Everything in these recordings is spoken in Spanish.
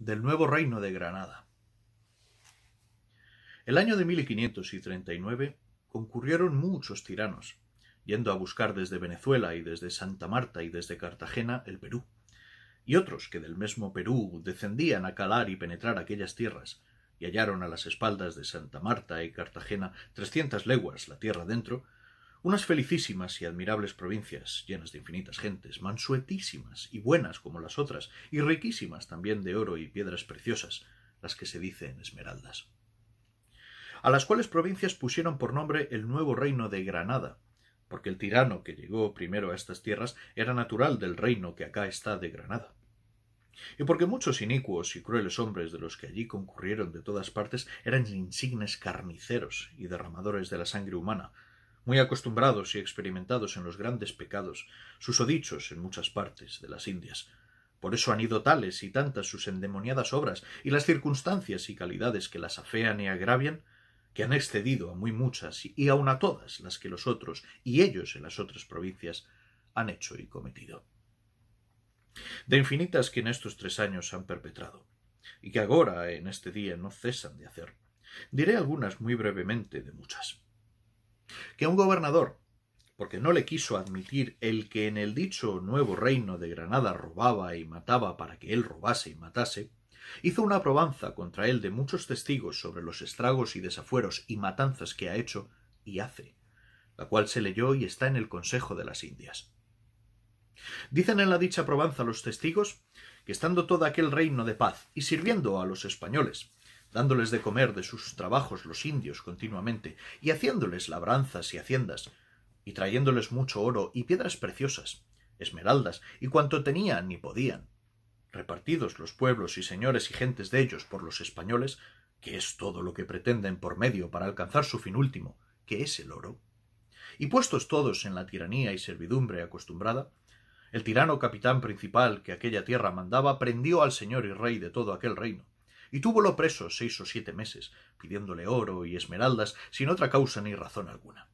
del nuevo reino de Granada. El año de 1539 concurrieron muchos tiranos, yendo a buscar desde Venezuela y desde Santa Marta y desde Cartagena el Perú, y otros que del mismo Perú descendían a calar y penetrar aquellas tierras, y hallaron a las espaldas de Santa Marta y Cartagena 300 leguas la tierra dentro, unas felicísimas y admirables provincias, llenas de infinitas gentes, mansuetísimas y buenas como las otras, y riquísimas también de oro y piedras preciosas, las que se dicen esmeraldas. A las cuales provincias pusieron por nombre el nuevo reino de Granada, porque el tirano que llegó primero a estas tierras era natural del reino que acá está de Granada. Y porque muchos inicuos y crueles hombres de los que allí concurrieron de todas partes eran insignes carniceros y derramadores de la sangre humana, muy acostumbrados y experimentados en los grandes pecados, susodichos en muchas partes de las Indias. Por eso han ido tales y tantas sus endemoniadas obras y las circunstancias y calidades que las afean y agravian, que han excedido a muy muchas y aun a todas las que los otros y ellos en las otras provincias han hecho y cometido. De infinitas que en estos 3 años han perpetrado, y que agora en este día no cesan de hacer, diré algunas muy brevemente de muchas. Que un gobernador, porque no le quiso admitir el que en el dicho nuevo reino de Granada robaba y mataba para que él robase y matase, hizo una probanza contra él de muchos testigos sobre los estragos y desafueros y matanzas que ha hecho y hace, la cual se leyó y está en el Consejo de las Indias. Dicen en la dicha probanza los testigos que estando todo aquel reino de paz y sirviendo a los españoles, dándoles de comer de sus trabajos los indios continuamente, y haciéndoles labranzas y haciendas, y trayéndoles mucho oro y piedras preciosas, esmeraldas y cuanto tenían y podían, repartidos los pueblos y señores y gentes de ellos por los españoles, que es todo lo que pretenden por medio para alcanzar su fin último, que es el oro, y puestos todos en la tiranía y servidumbre acostumbrada, el tirano capitán principal que aquella tierra mandaba prendió al señor y rey de todo aquel reino, y túvolo preso 6 o 7 meses, pidiéndole oro y esmeraldas sin otra causa ni razón alguna.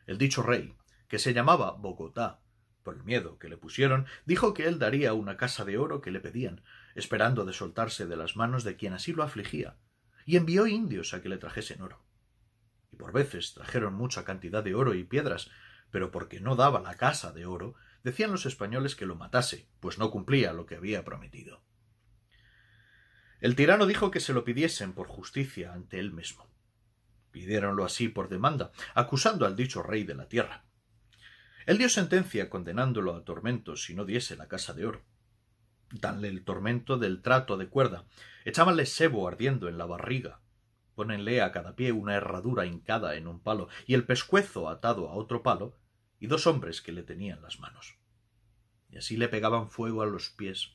El dicho rey, que se llamaba Bogotá, por el miedo que le pusieron, dijo que él daría una casa de oro que le pedían, esperando de soltarse de las manos de quien así lo afligía, y envió indios a que le trajesen oro. Y por veces trajeron mucha cantidad de oro y piedras, pero porque no daba la casa de oro, decían los españoles que lo matase, pues no cumplía lo que había prometido. El tirano dijo que se lo pidiesen por justicia ante él mismo. Pidiéronlo así por demanda, acusando al dicho rey de la tierra. Él dio sentencia condenándolo a tormentos si no diese la casa de oro. Danle el tormento del trato de cuerda, echábanle sebo ardiendo en la barriga, pónenle a cada pie una herradura hincada en un palo y el pescuezo atado a otro palo y 2 hombres que le tenían las manos. Y así le pegaban fuego a los pies.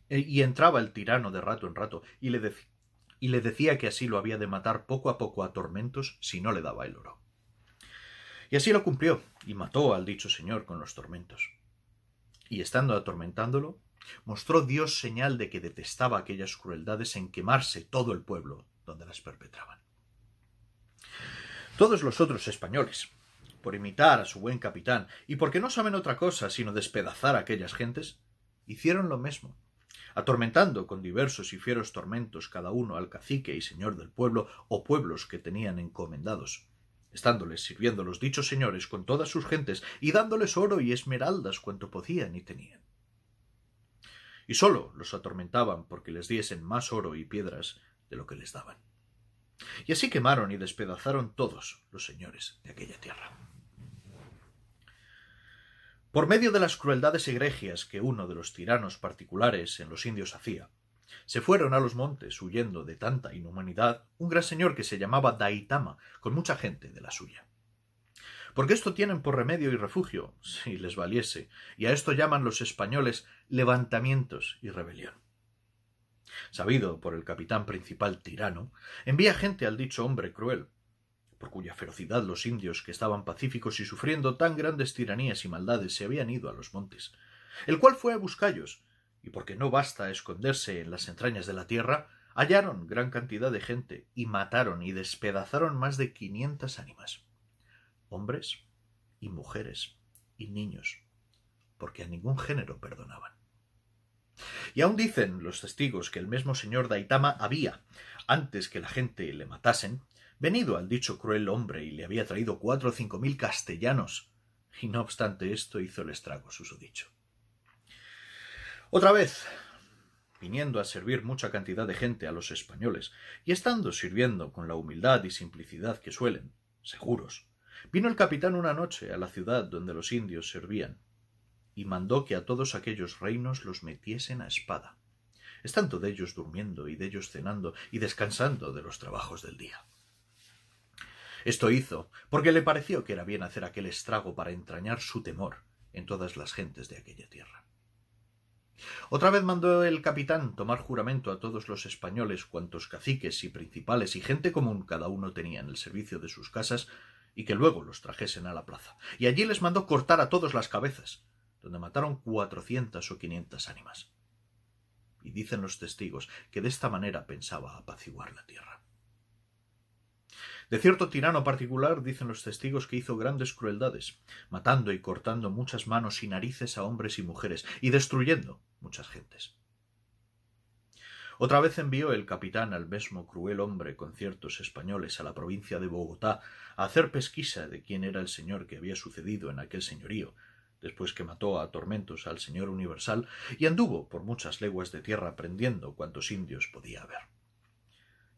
Y entraba el tirano de rato en rato y le decía que así lo había de matar poco a poco a tormentos si no le daba el oro. Y así lo cumplió y mató al dicho señor con los tormentos. Y estando atormentándolo, mostró Dios señal de que detestaba aquellas crueldades en quemarse todo el pueblo donde las perpetraban. Todos los otros españoles, por imitar a su buen capitán y porque no saben otra cosa sino despedazar a aquellas gentes, hicieron lo mismo, atormentando con diversos y fieros tormentos cada uno al cacique y señor del pueblo o pueblos que tenían encomendados, estándoles sirviendo los dichos señores con todas sus gentes y dándoles oro y esmeraldas cuanto podían y tenían. Y sólo los atormentaban porque les diesen más oro y piedras de lo que les daban. Y así quemaron y despedazaron todos los señores de aquella tierra. Por medio de las crueldades egregias que uno de los tiranos particulares en los indios hacía, se fueron a los montes huyendo de tanta inhumanidad un gran señor que se llamaba Daitama, con mucha gente de la suya. Porque esto tienen por remedio y refugio, si les valiese, y a esto llaman los españoles levantamientos y rebelión. Sabido por el capitán principal tirano, envía gente al dicho hombre cruel, por cuya ferocidad los indios que estaban pacíficos y sufriendo tan grandes tiranías y maldades se habían ido a los montes, el cual fue a buscallos, y porque no basta esconderse en las entrañas de la tierra, hallaron gran cantidad de gente y mataron y despedazaron más de 500 ánimas, hombres y mujeres y niños, porque a ningún género perdonaban. Y aún dicen los testigos que el mismo señor Daitama había, antes que la gente le matasen, venido al dicho cruel hombre y le había traído 4 o 5 mil castellanos, y no obstante esto hizo el estrago susodicho. Otra vez, viniendo a servir mucha cantidad de gente a los españoles, y estando sirviendo con la humildad y simplicidad que suelen, seguros, vino el capitán una noche a la ciudad donde los indios servían, y mandó que a todos aquellos reinos los metiesen a espada, estando de ellos durmiendo y de ellos cenando y descansando de los trabajos del día. Esto hizo porque le pareció que era bien hacer aquel estrago para entrañar su temor en todas las gentes de aquella tierra. Otra vez mandó el capitán tomar juramento a todos los españoles cuantos caciques y principales y gente común cada uno tenía en el servicio de sus casas, y que luego los trajesen a la plaza, y allí les mandó cortar a todos las cabezas, donde mataron 400 o 500 ánimas. Y dicen los testigos que de esta manera pensaba apaciguar la tierra. De cierto tirano particular dicen los testigos que hizo grandes crueldades, matando y cortando muchas manos y narices a hombres y mujeres, y destruyendo muchas gentes. Otra vez envió el capitán al mesmo cruel hombre con ciertos españoles a la provincia de Bogotá a hacer pesquisa de quién era el señor que había sucedido en aquel señorío, después que mató a tormentos al señor universal, y anduvo por muchas leguas de tierra prendiendo cuantos indios podía haber.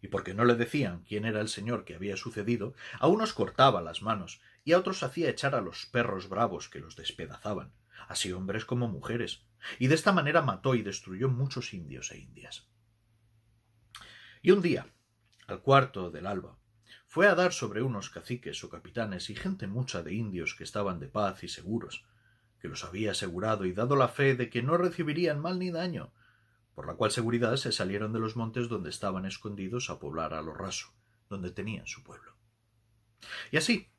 Y porque no le decían quién era el señor que había sucedido, a unos cortaba las manos y a otros hacía echar a los perros bravos que los despedazaban, así hombres como mujeres, y de esta manera mató y destruyó muchos indios e indias. Y un día, al cuarto del alba, fue a dar sobre unos caciques o capitanes y gente mucha de indios que estaban de paz y seguros, que los había asegurado y dado la fe de que no recibirían mal ni daño, por la cual seguridad se salieron de los montes donde estaban escondidos a poblar a lo raso, donde tenían su pueblo. Y así,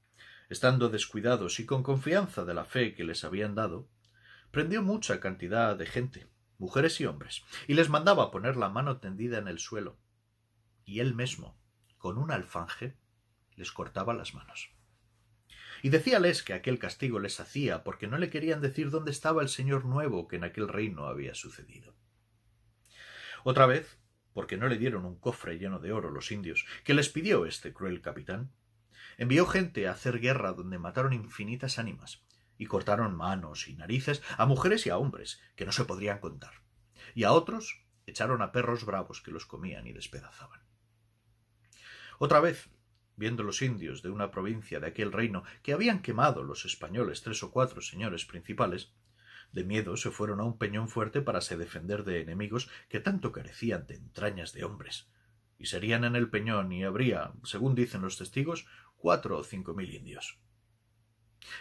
estando descuidados y con confianza de la fe que les habían dado, prendió mucha cantidad de gente, mujeres y hombres, y les mandaba poner la mano tendida en el suelo, y él mismo, con un alfanje, les cortaba las manos. Y decíales que aquel castigo les hacía porque no le querían decir dónde estaba el señor nuevo que en aquel reino había sucedido. Otra vez, porque no le dieron un cofre lleno de oro los indios, que les pidió este cruel capitán, envió gente a hacer guerra donde mataron infinitas ánimas, y cortaron manos y narices a mujeres y a hombres, que no se podrían contar, y a otros echaron a perros bravos que los comían y despedazaban. Otra vez, viendo los indios de una provincia de aquel reino que habían quemado los españoles 3 o 4 señores principales, de miedo se fueron a un peñón fuerte para se defender de enemigos que tanto carecían de entrañas de hombres, y serían en el peñón y habría, según dicen los testigos, 4 o 5 mil indios.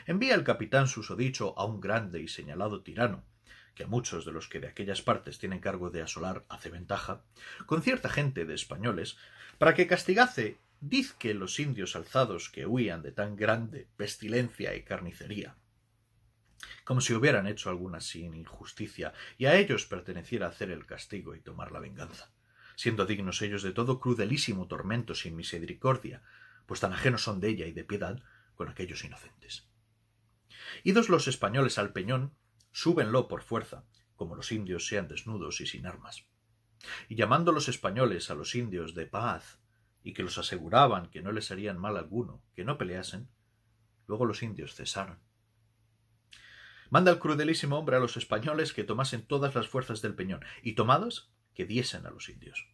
Envía el capitán susodicho a un grande y señalado tirano, que a muchos de los que de aquellas partes tienen cargo de asolar hace ventaja, con cierta gente de españoles, para que castigase dizque los indios alzados que huían de tan grande pestilencia y carnicería, como si hubieran hecho alguna sin injusticia, y a ellos perteneciera hacer el castigo y tomar la venganza, siendo dignos ellos de todo crudelísimo tormento sin misericordia, pues tan ajenos son de ella y de piedad con aquellos inocentes. Idos los españoles al peñón, súbenlo por fuerza, como los indios sean desnudos y sin armas. Y llamando los españoles a los indios de paz, y que los aseguraban que no les harían mal alguno, que no peleasen, luego los indios cesaron. Manda el crudelísimo hombre a los españoles que tomasen todas las fuerzas del peñón, y tomadas, que diesen a los indios.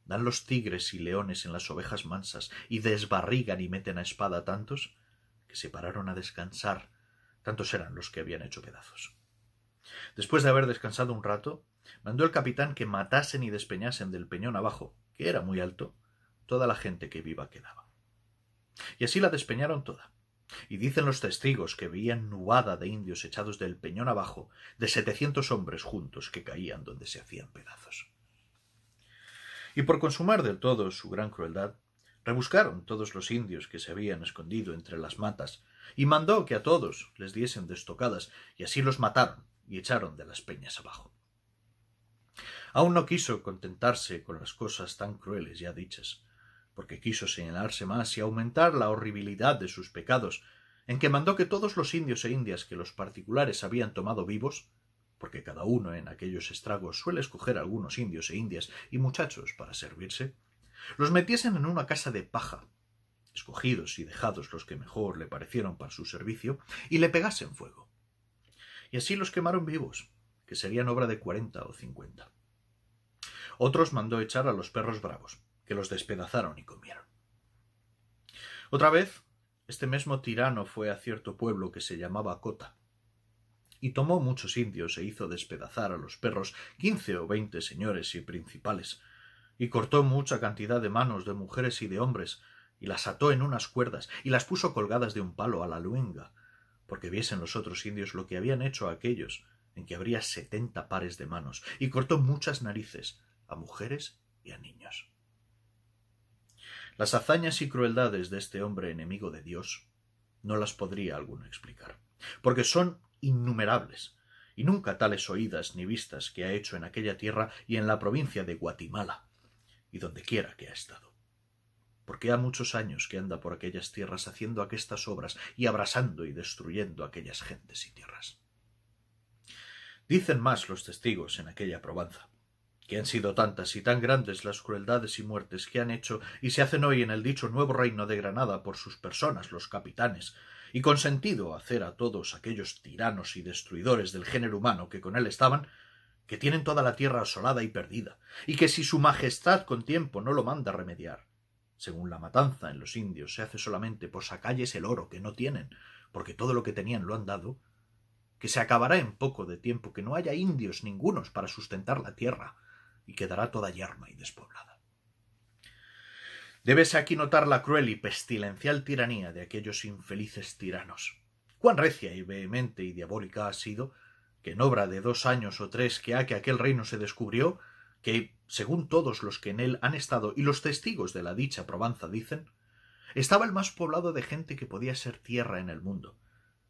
Dan los tigres y leones en las ovejas mansas, y desbarrigan y meten a espada tantos, que se pararon a descansar, tantos eran los que habían hecho pedazos. Después de haber descansado un rato, mandó el capitán que matasen y despeñasen del peñón abajo, que era muy alto, toda la gente que viva quedaba. Y así la despeñaron toda. Y dicen los testigos que veían nubada de indios echados del peñón abajo, de 700 hombres juntos que caían donde se hacían pedazos. Y por consumar del todo su gran crueldad, rebuscaron todos los indios que se habían escondido entre las matas, y mandó que a todos les diesen de estocadas, y así los mataron y echaron de las peñas abajo. Aún no quiso contentarse con las cosas tan crueles ya dichas, porque quiso señalarse más y aumentar la horribilidad de sus pecados, en que mandó que todos los indios e indias que los particulares habían tomado vivos, porque cada uno en aquellos estragos suele escoger algunos indios e indias y muchachos para servirse, los metiesen en una casa de paja, escogidos y dejados los que mejor le parecieron para su servicio, y le pegasen fuego. Y así los quemaron vivos, que serían obra de 40 o 50. Otros mandó echar a los perros bravos, que los despedazaron y comieron. Otra vez, este mismo tirano fue a cierto pueblo que se llamaba Cota, y tomó muchos indios e hizo despedazar a los perros 15 o 20 señores y principales, y cortó mucha cantidad de manos de mujeres y de hombres, y las ató en unas cuerdas, y las puso colgadas de un palo a la luenga, porque viesen los otros indios lo que habían hecho a aquellos, en que habría 70 pares de manos, y cortó muchas narices, a mujeres y a niños. Las hazañas y crueldades de este hombre enemigo de Dios no las podría alguno explicar, porque son innumerables, y nunca tales oídas ni vistas que ha hecho en aquella tierra y en la provincia de Guatimala, y donde quiera que ha estado. Porque ha muchos años que anda por aquellas tierras haciendo aquestas obras y abrasando y destruyendo aquellas gentes y tierras. Dicen más los testigos en aquella probanza, que han sido tantas y tan grandes las crueldades y muertes que han hecho y se hacen hoy en el dicho nuevo reino de Granada por sus personas los capitanes, y consentido hacer a todos aquellos tiranos y destruidores del género humano que con él estaban, que tienen toda la tierra asolada y perdida, y que si su majestad con tiempo no lo manda remediar, según la matanza en los indios se hace solamente por sacalles el oro que no tienen, porque todo lo que tenían lo han dado, que se acabará en poco de tiempo, que no haya indios ningunos para sustentar la tierra, y quedará toda yerma y despoblada. Débese aquí notar la cruel y pestilencial tiranía de aquellos infelices tiranos. Cuán recia y vehemente y diabólica ha sido, que en obra de 2 años o 3 que ha que aquel reino se descubrió, que, según todos los que en él han estado y los testigos de la dicha probanza dicen, estaba el más poblado de gente que podía ser tierra en el mundo.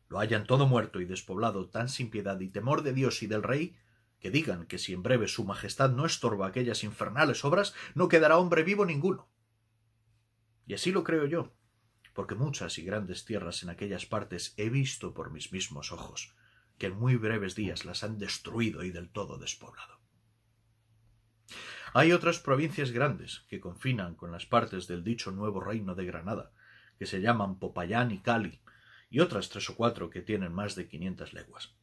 Lo hallan todo muerto y despoblado, tan sin piedad y temor de Dios y del rey, que digan que si en breve su majestad no estorba aquellas infernales obras, no quedará hombre vivo ninguno. Y así lo creo yo, porque muchas y grandes tierras en aquellas partes he visto por mis mismos ojos, que en muy breves días las han destruido y del todo despoblado. Hay otras provincias grandes que confinan con las partes del dicho nuevo reino de Granada, que se llaman Popayán y Cali, y otras 3 o 4 que tienen más de 500 leguas.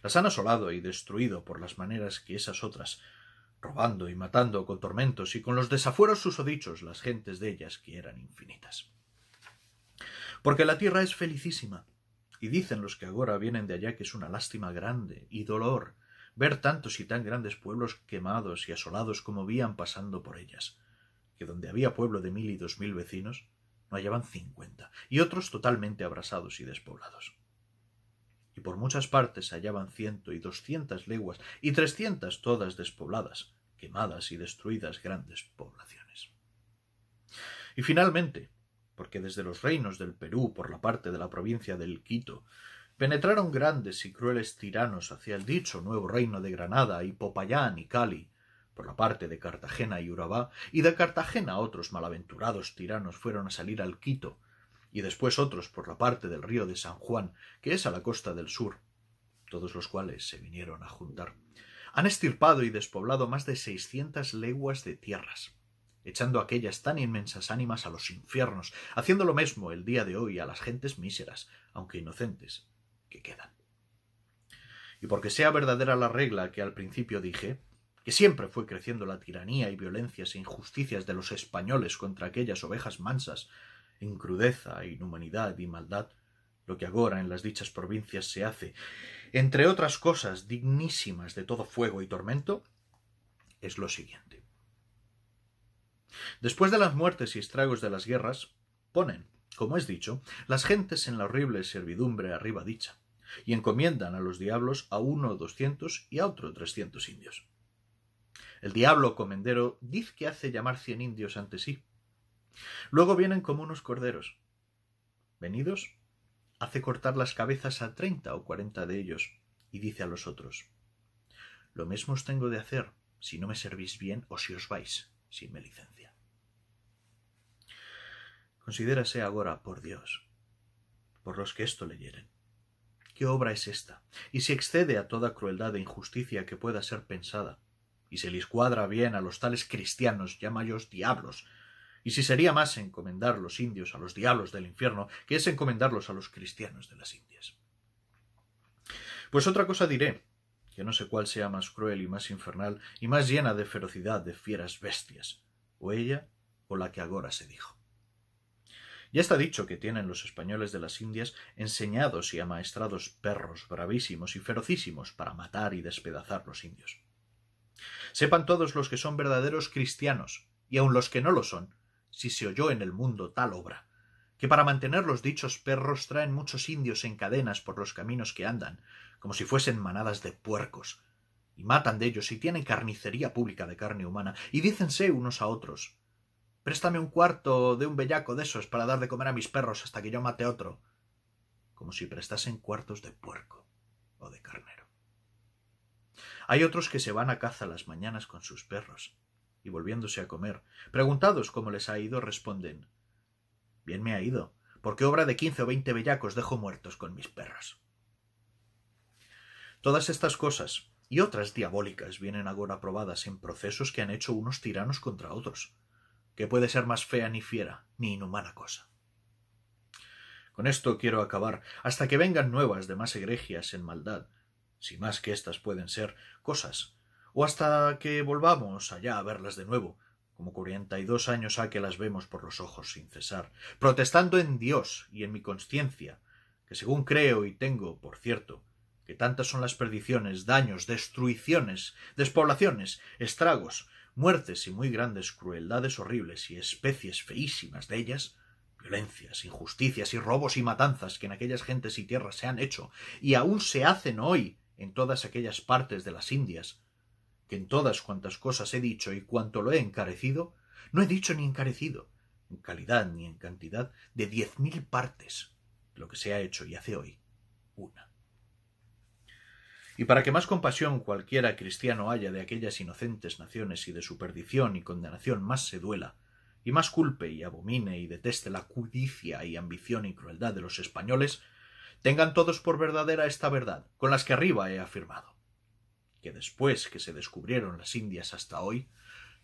Las han asolado y destruido por las maneras que esas otras, robando y matando con tormentos y con los desafueros susodichos las gentes de ellas que eran infinitas. Porque la tierra es felicísima, y dicen los que agora vienen de allá que es una lástima grande y dolor ver tantos y tan grandes pueblos quemados y asolados como vían pasando por ellas, que donde había pueblo de 1000 y 2000 vecinos, no hallaban 50, y otros totalmente abrasados y despoblados. Y por muchas partes hallaban 100 y 200 leguas y 300 todas despobladas, quemadas y destruidas grandes poblaciones. Y finalmente, porque desde los reinos del Perú por la parte de la provincia del Quito penetraron grandes y crueles tiranos hacia el dicho nuevo reino de Granada y Popayán y Cali, por la parte de Cartagena y Urabá, y de Cartagena otros malaventurados tiranos fueron a salir al Quito, y después otros por la parte del río de San Juan, que es a la costa del sur, todos los cuales se vinieron a juntar. Han estirpado y despoblado más de 600 leguas de tierras, echando aquellas tan inmensas ánimas a los infiernos, haciendo lo mismo el día de hoy a las gentes míseras, aunque inocentes, que quedan. Y porque sea verdadera la regla que al principio dije, que siempre fue creciendo la tiranía y violencias e injusticias de los españoles contra aquellas ovejas mansas, en crudeza, inhumanidad y maldad, lo que agora en las dichas provincias se hace, entre otras cosas dignísimas de todo fuego y tormento, es lo siguiente. Después de las muertes y estragos de las guerras, ponen, como es dicho, las gentes en la horrible servidumbre arriba dicha, y encomiendan a los diablos a 1 200 y a otro 300 indios. El diablo comendero dice que hace llamar 100 indios ante sí. Luego vienen como unos corderos. Venidos, hace cortar las cabezas a 30 o 40 de ellos, y dice a los otros: lo mismo os tengo de hacer, si no me servís bien o si os vais, sin mi licencia. Considérase agora, por Dios, por los que esto leyeren, qué obra es esta, y si excede a toda crueldad e injusticia que pueda ser pensada, y se les cuadra bien a los tales cristianos, llamayos diablos, y si sería más encomendar los indios a los diablos del infierno que es encomendarlos a los cristianos de las Indias. Pues otra cosa diré, que no sé cuál sea más cruel y más infernal y más llena de ferocidad de fieras bestias, o ella o la que agora se dijo. Ya está dicho que tienen los españoles de las Indias enseñados y amaestrados perros bravísimos y ferocísimos para matar y despedazar los indios. Sepan todos los que son verdaderos cristianos, y aun los que no lo son, si se oyó en el mundo tal obra, que para mantener los dichos perros traen muchos indios en cadenas por los caminos que andan, como si fuesen manadas de puercos, y matan de ellos y tienen carnicería pública de carne humana, y dícense unos a otros: «Préstame un cuarto de un bellaco de esos para dar de comer a mis perros hasta que yo mate otro», como si prestasen cuartos de puerco o de carnero. Hay otros que se van a caza las mañanas con sus perros, y volviéndose a comer, preguntados cómo les ha ido, responden: «Bien me ha ido, porque obra de 15 o 20 bellacos dejo muertos con mis perros». Todas estas cosas y otras diabólicas vienen agora probadas en procesos que han hecho unos tiranos contra otros, que puede ser más fea ni fiera ni inhumana cosa. Con esto quiero acabar, hasta que vengan nuevas de más egregias en maldad, si más que éstas pueden ser, cosas, o hasta que volvamos allá a verlas de nuevo, como 42 años ha que las vemos por los ojos sin cesar, protestando en Dios y en mi conciencia, que según creo y tengo, por cierto, que tantas son las perdiciones, daños, destruiciones, despoblaciones, estragos, muertes y muy grandes crueldades horribles y especies feísimas de ellas, violencias, injusticias y robos y matanzas que en aquellas gentes y tierras se han hecho y aún se hacen hoy en todas aquellas partes de las Indias, que en todas cuantas cosas he dicho y cuanto lo he encarecido, no he dicho ni encarecido, en calidad ni en cantidad, de 10.000 partes de lo que se ha hecho y hace hoy una. Y para que más compasión cualquiera cristiano haya de aquellas inocentes naciones y de su perdición y condenación más se duela, y más culpe y abomine y deteste la codicia y ambición y crueldad de los españoles, tengan todos por verdadera esta verdad, con las que arriba he afirmado, que después que se descubrieron las Indias hasta hoy,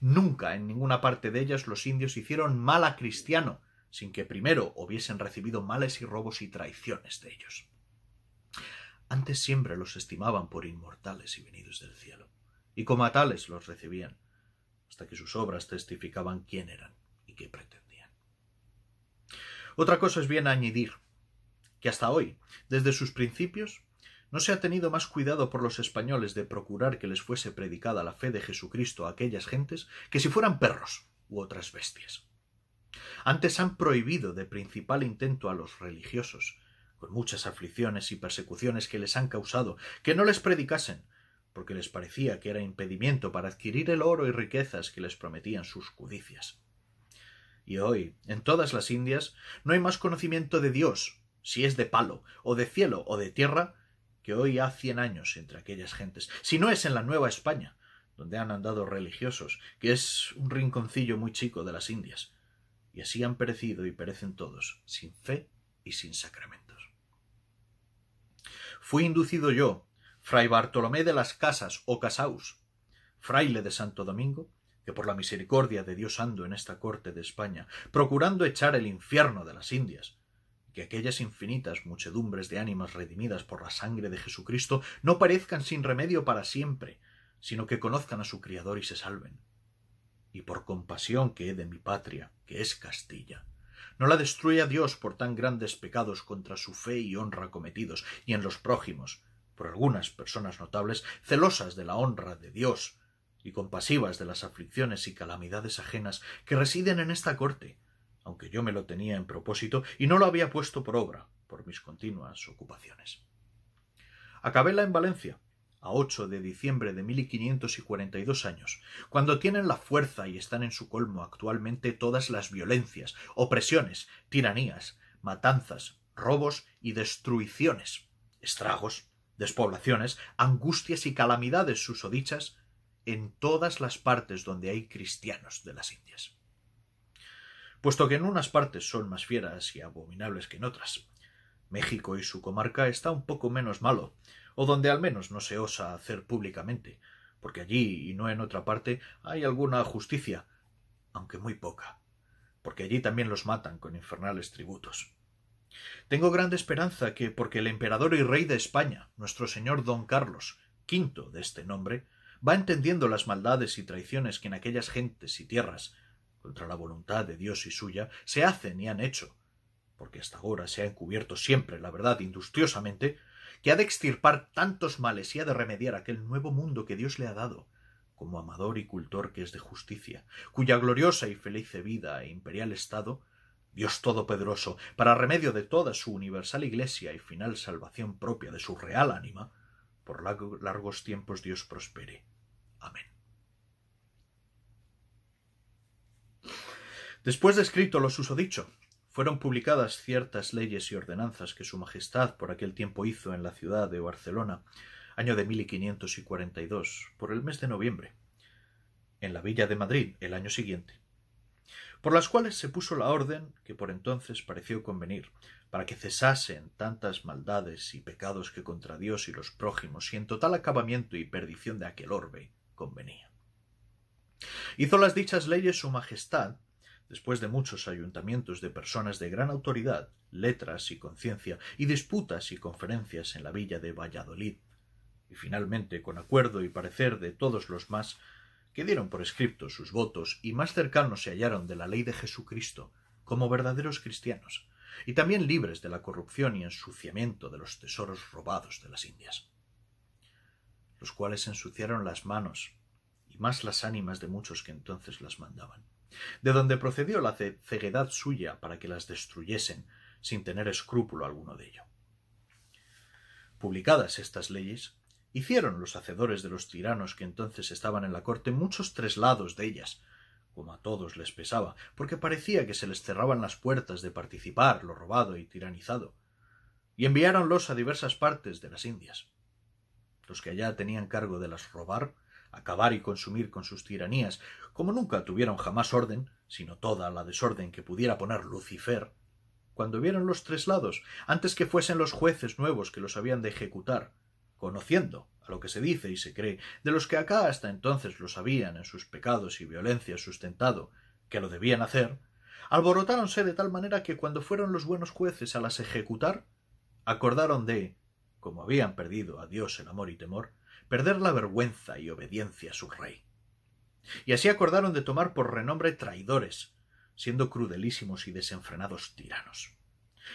nunca en ninguna parte de ellas los indios hicieron mal a cristiano, sin que primero hubiesen recibido males y robos y traiciones de ellos. Antes siempre los estimaban por inmortales y venidos del cielo, y como a tales los recibían, hasta que sus obras testificaban quién eran y qué pretendían. Otra cosa es bien añadir, que hasta hoy, desde sus principios, no se ha tenido más cuidado por los españoles de procurar que les fuese predicada la fe de Jesucristo a aquellas gentes que si fueran perros u otras bestias. Antes han prohibido de principal intento a los religiosos, con muchas aflicciones y persecuciones que les han causado, que no les predicasen, porque les parecía que era impedimento para adquirir el oro y riquezas que les prometían sus codicias. Y hoy, en todas las Indias, no hay más conocimiento de Dios, si es de palo, o de cielo, o de tierra, que hoy ha 100 años entre aquellas gentes, si no es en la Nueva España, donde han andado religiosos, que es un rinconcillo muy chico de las Indias, y así han perecido y perecen todos, sin fe y sin sacramentos. Fui inducido yo, fray Bartolomé de las Casas o Casaus, fraile de Santo Domingo, que por la misericordia de Dios ando en esta corte de España, procurando echar el infierno de las Indias, que aquellas infinitas muchedumbres de ánimas redimidas por la sangre de Jesucristo no parezcan sin remedio para siempre, sino que conozcan a su Criador y se salven. Y por compasión que he de mi patria, que es Castilla, no la destruya Dios por tan grandes pecados contra su fe y honra cometidos, y en los prójimos, por algunas personas notables, celosas de la honra de Dios, y compasivas de las aflicciones y calamidades ajenas que residen en esta corte, aunque yo me lo tenía en propósito y no lo había puesto por obra por mis continuas ocupaciones. Acabéla en Valencia, a 8 de diciembre de 1542 años, cuando tienen la fuerza y están en su colmo actualmente todas las violencias, opresiones, tiranías, matanzas, robos y destruiciones, estragos, despoblaciones, angustias y calamidades susodichas en todas las partes donde hay cristianos de las Indias. Puesto que en unas partes son más fieras y abominables que en otras, México y su comarca está un poco menos malo, o donde al menos no se osa hacer públicamente, porque allí y no en otra parte hay alguna justicia, aunque muy poca, porque allí también los matan con infernales tributos. Tengo grande esperanza que, porque el emperador y rey de España, nuestro señor don Carlos, V de este nombre, va entendiendo las maldades y traiciones que en aquellas gentes y tierras, contra la voluntad de Dios y suya, se hacen y han hecho, porque hasta ahora se ha encubierto siempre la verdad industriosamente, que ha de extirpar tantos males y ha de remediar aquel nuevo mundo que Dios le ha dado, como amador y cultor que es de justicia, cuya gloriosa y feliz vida e imperial estado, Dios Todopoderoso, para remedio de toda su universal Iglesia y final salvación propia de su real ánima, por largos tiempos Dios prospere. Amén. Después de escrito lo susodicho, fueron publicadas ciertas leyes y ordenanzas que su Majestad por aquel tiempo hizo en la ciudad de Barcelona, año de 1542, por el mes de noviembre, en la villa de Madrid el año siguiente, por las cuales se puso la orden que por entonces pareció convenir, para que cesasen tantas maldades y pecados que contra Dios y los prójimos y en total acabamiento y perdición de aquel orbe convenía. Hizo las dichas leyes su Majestad, después de muchos ayuntamientos de personas de gran autoridad, letras y conciencia, y disputas y conferencias en la villa de Valladolid, y finalmente con acuerdo y parecer de todos los más, que dieron por escrito sus votos y más cercanos se hallaron de la ley de Jesucristo, como verdaderos cristianos, y también libres de la corrupción y ensuciamiento de los tesoros robados de las Indias, los cuales ensuciaron las manos y más las ánimas de muchos que entonces las mandaban, de donde procedió la ceguedad suya para que las destruyesen sin tener escrúpulo alguno de ello. Publicadas estas leyes, hicieron los hacedores de los tiranos que entonces estaban en la corte muchos traslados de ellas, como a todos les pesaba, porque parecía que se les cerraban las puertas de participar lo robado y tiranizado, y enviáronlos a diversas partes de las Indias. Los que allá tenían cargo de las robar, acabar y consumir con sus tiranías, como nunca tuvieron jamás orden, sino toda la desorden que pudiera poner Lucifer, cuando vieron los traslados, antes que fuesen los jueces nuevos que los habían de ejecutar, conociendo, a lo que se dice y se cree, de los que acá hasta entonces los habían en sus pecados y violencias sustentado, que lo debían hacer, alborotáronse de tal manera que cuando fueron los buenos jueces a las ejecutar, acordaron de, como habían perdido a Dios el amor y temor, perder la vergüenza y obediencia a su rey. Y así acordaron de tomar por renombre traidores, siendo crudelísimos y desenfrenados tiranos.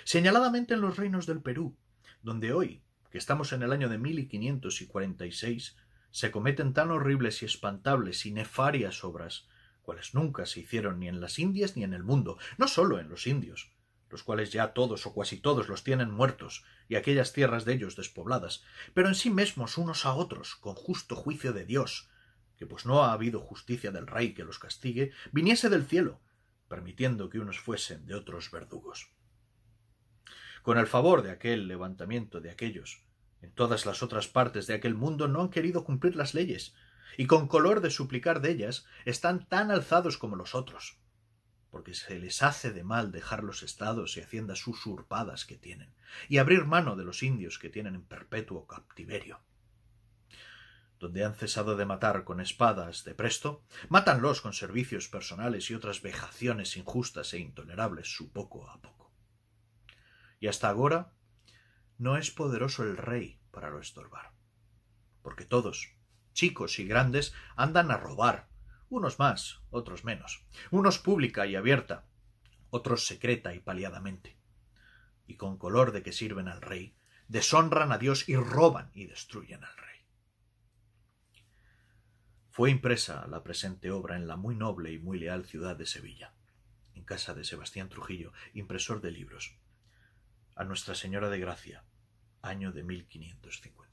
Señaladamente en los reinos del Perú, donde hoy, que estamos en el año de 1546, se cometen tan horribles y espantables y nefarias obras, cuales nunca se hicieron ni en las Indias ni en el mundo, no sólo en los indios, los cuales ya todos o casi todos los tienen muertos, y aquellas tierras de ellos despobladas, pero en sí mismos unos a otros, con justo juicio de Dios, que pues no ha habido justicia del rey que los castigue, viniese del cielo, permitiendo que unos fuesen de otros verdugos. Con el favor de aquel levantamiento de aquellos, en todas las otras partes de aquel mundo no han querido cumplir las leyes, y con color de suplicar de ellas están tan alzados como los otros, porque se les hace de mal dejar los estados y haciendas usurpadas que tienen, y abrir mano de los indios que tienen en perpetuo captiverio. Donde han cesado de matar con espadas de presto, mátanlos con servicios personales y otras vejaciones injustas e intolerables su poco a poco. Y hasta ahora no es poderoso el rey para lo estorbar, porque todos, chicos y grandes, andan a robar, unos más, otros menos, unos pública y abierta, otros secreta y paliadamente, y con color de que sirven al rey, deshonran a Dios y roban y destruyen al rey. Fue impresa la presente obra en la muy noble y muy leal ciudad de Sevilla, en casa de Sebastián Trujillo, impresor de libros, a Nuestra Señora de Gracia, año de 1550.